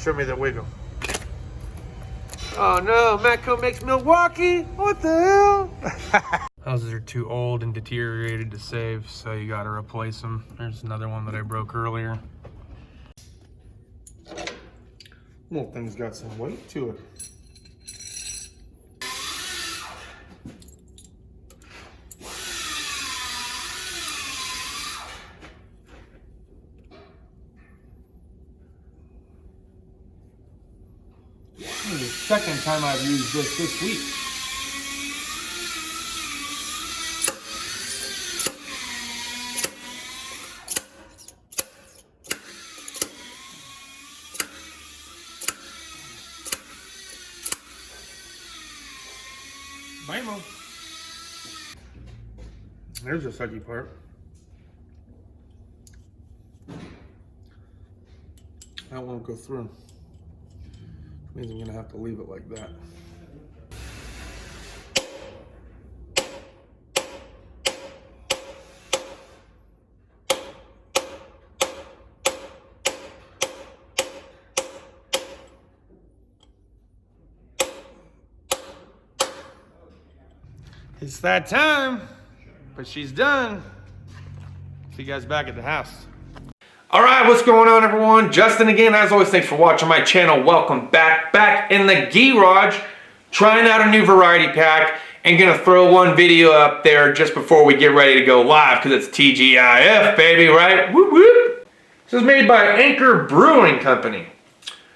Show me the wiggle. Oh no, Matco makes Milwaukee? What the hell? Houses are too old and deteriorated to save, so you gotta replace them. There's another one that I broke earlier. Little thing's got some weight to it. This is the second time I've used this week. Bam-o. There's the sucky part. That won't go through. Means I'm gonna have to leave it like that. It's that time, but she's done. See you guys back at the house. All right, what's going on, everyone? Justin again. As always, thanks for watching my channel. Welcome back in the garage, trying out a new variety pack, and gonna throw one video up there just before we get ready to go live, because it's TGIF, baby, right? Whoop whoop. This is made by Anchor Brewing Company.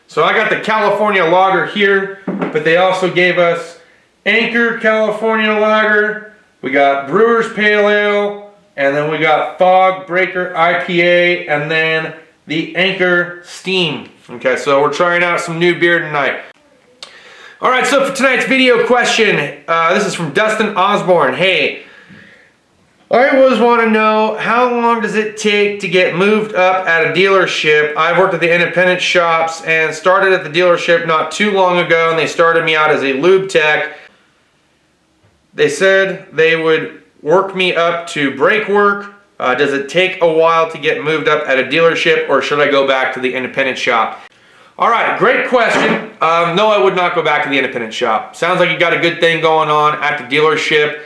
So I got the California Lager here, but they also gave us Anchor California Lager. We got Brewer's Pale Ale. And then we got Fog Breaker IPA, and then the Anchor Steam. Okay, so we're trying out some new beer tonight. All right, so for tonight's video question, this is from Dustin Osborne. Hey, I always want to know, how long does it take to get moved up at a dealership? I've worked at the independent shops and started at the dealership not too long ago, and they started me out as a lube tech. They said they would work me up to brake work. Does it take a while to get moved up at a dealership, or should I go back to the independent shop? All right, great question. No, I would not go back to the independent shop. Sounds like you got a good thing going on at the dealership.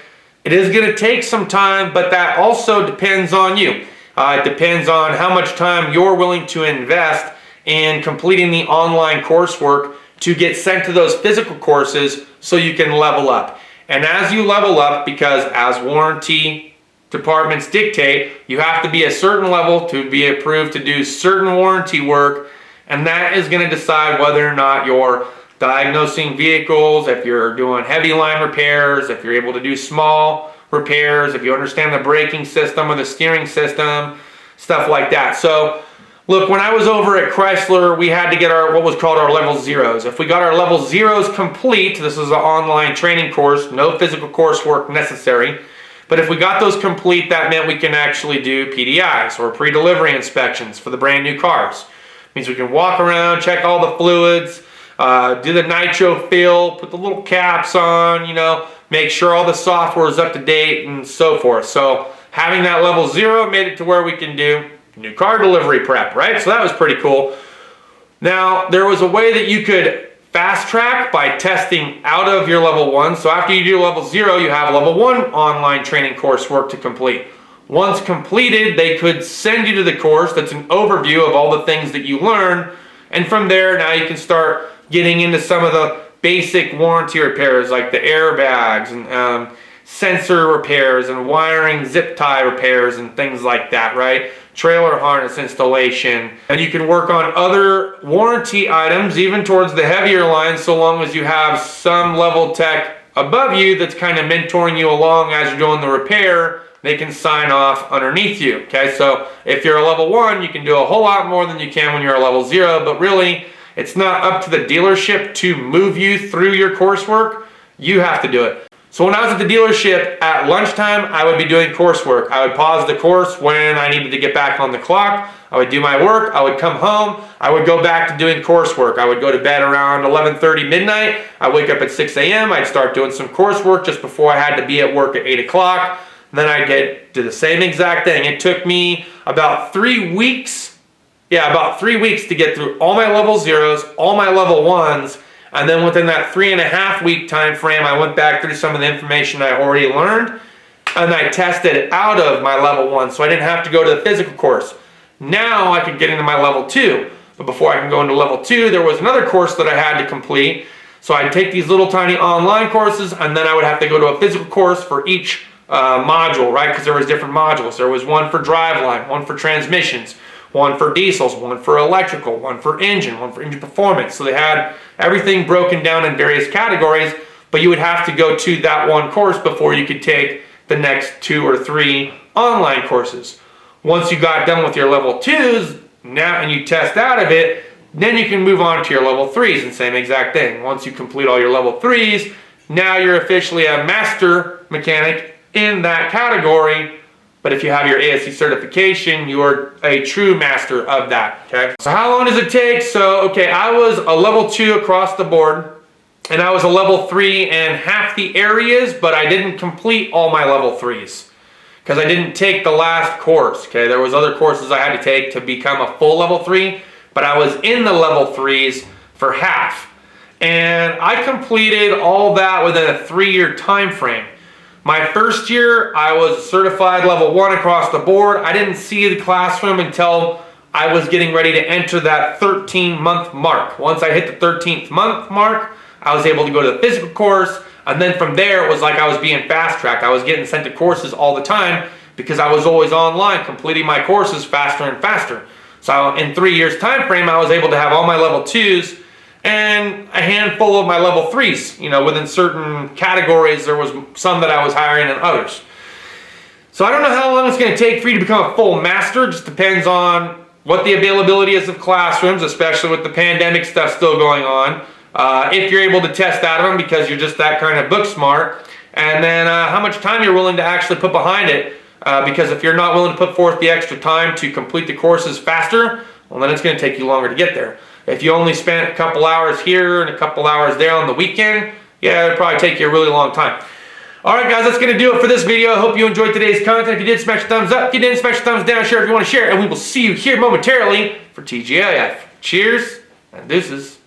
It is gonna take some time, but that also depends on you. It depends on how much time you're willing to invest in completing the online coursework to get sent to those physical courses so you can level up. And as you level up, because as warranty departments dictate, you have to be a certain level to be approved to do certain warranty work, and that is going to decide whether or not you're diagnosing vehicles, if you're doing heavy line repairs, if you're able to do small repairs, if you understand the braking system or the steering system, stuff like that. So look, when I was over at Chrysler, we had to get our what was called our level zeros. If we got our level zeros complete, this is an online training course, no physical coursework necessary. But if we got those complete, that meant we can actually do PDIs, or pre-delivery inspections, for the brand new cars. It means we can walk around, check all the fluids, do the nitro fill, put the little caps on, you know, make sure all the software is up to date and so forth. So having that level 0 made it to where we can do new car delivery prep, right? So that was pretty cool. Now, there was a way that you could fast track by testing out of your level 1. So after you do level 0, you have level 1 online training coursework to complete. Once completed, they could send you to the course that's an overview of all the things that you learned. And from there, now you can start getting into some of the basic warranty repairs, like the airbags and sensor repairs and wiring zip tie repairs and things like that, right? Trailer harness installation. And you can work on other warranty items, even towards the heavier lines, so long as you have some level tech above you that's kind of mentoring you along as you're doing the repair. They can sign off underneath you, okay? So if you're a level 1, you can do a whole lot more than you can when you're a level 0, but really, it's not up to the dealership to move you through your coursework. You have to do it. So when I was at the dealership at lunchtime, I would be doing coursework. I would pause the course when I needed to get back on the clock. I would do my work. I would come home. I would go back to doing coursework. I would go to bed around 11:30 midnight. I'd wake up at 6 a.m. I'd start doing some coursework just before I had to be at work at 8 o'clock. Then I'd do the same exact thing. It took me about 3 weeks yeah, about 3 weeks to get through all my level 0s, all my level 1s, and then within that 3.5 week time frame, I went back through some of the information I already learned, and I tested out of my level 1, so I didn't have to go to the physical course. Now I could get into my level 2, but before I can go into level 2, there was another course that I had to complete. So I'd take these little tiny online courses, and then I would have to go to a physical course for each module, right? Because there was different modules. There was one for driveline, one for transmissions, one for diesels, one for electrical, one for engine performance. So they had everything broken down in various categories, but you would have to go to that one course before you could take the next 2 or 3 online courses. Once you got done with your level 2s, now and you test out of it, then you can move on to your level 3s, and same exact thing. Once you complete all your level 3s, now you're officially a master mechanic in that category. But if you have your ASC certification, you're a true master of that, okay? So how long does it take? So, okay, I was a level 2 across the board, and I was a level 3 in half the areas, but I didn't complete all my level 3s because I didn't take the last course, okay? There was other courses I had to take to become a full level 3, but I was in the level 3s for half. And I completed all that within a 3-year time frame. My first year, I was certified level 1 across the board. I didn't see the classroom until I was getting ready to enter that 13-month mark. Once I hit the 13th month mark, I was able to go to the physical course, and then from there, it was like I was being fast-tracked. I was getting sent to courses all the time because I was always online, completing my courses faster and faster. So in 3 years time frame, I was able to have all my level 2s and a handful of my level 3s. You know, within certain categories, there was some that I was higher in than others. So I don't know how long it's going to take for you to become a full master. It just depends on what the availability is of classrooms, especially with the pandemic stuff still going on. If you're able to test out of them because you're just that kind of book smart. And then how much time you're willing to actually put behind it. Because if you're not willing to put forth the extra time to complete the courses faster, well, then it's going to take you longer to get there. If you only spent a couple hours here and a couple hours there on the weekend, yeah, it'll probably take you a really long time. Alright guys, that's going to do it for this video. I hope you enjoyed today's content. If you did, smash the thumbs up. If you didn't, smash the thumbs down. Share if you want to share. And we will see you here momentarily for TGIF. Cheers, and deuces.